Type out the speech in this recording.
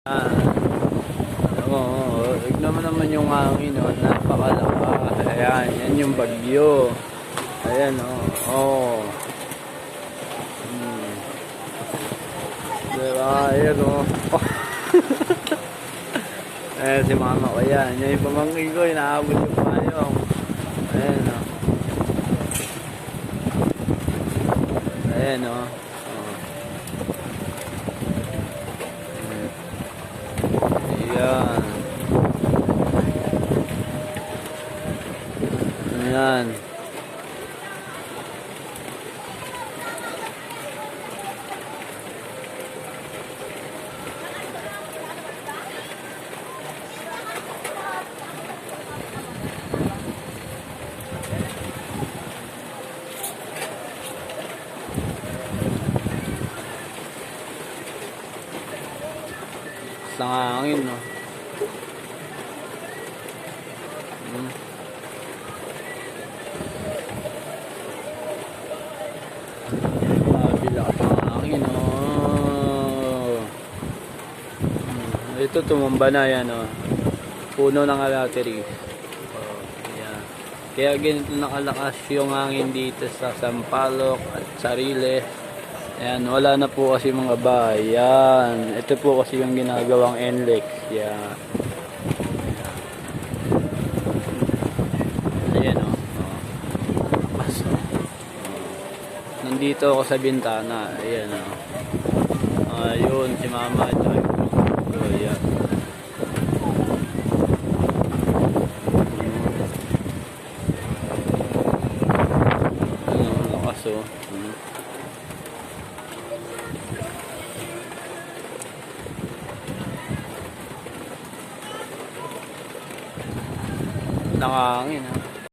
Ah, tignan mo naman yung hangin, oh, napakalakas. Ayan, yan yung bagyo. Ayan, oh. Diba, ayan, oh. Ayan si mama ko, yan. Yan yung pamangkin ko, inaabot yung payong. Ayan, oh. Ayan, oh. Ayan. Ayan. Langangin, no? Bilakas ng hangin, no? Ito, tumumba na yan, no? Puno ng alatery. Yan. Kaya ganito nakalakas yung hangin dito sa Sampaloc at Sariles. Ayan, wala na po kasi mga bahay. Yan. Ito po kasi yung ginagawang NLEX. Yan. Ayan, o. Nandito ako sa bintana. Ayan, o. Ayun, si mama. Ito. Yan. Ano, lakas, o. Nakahangin, ha.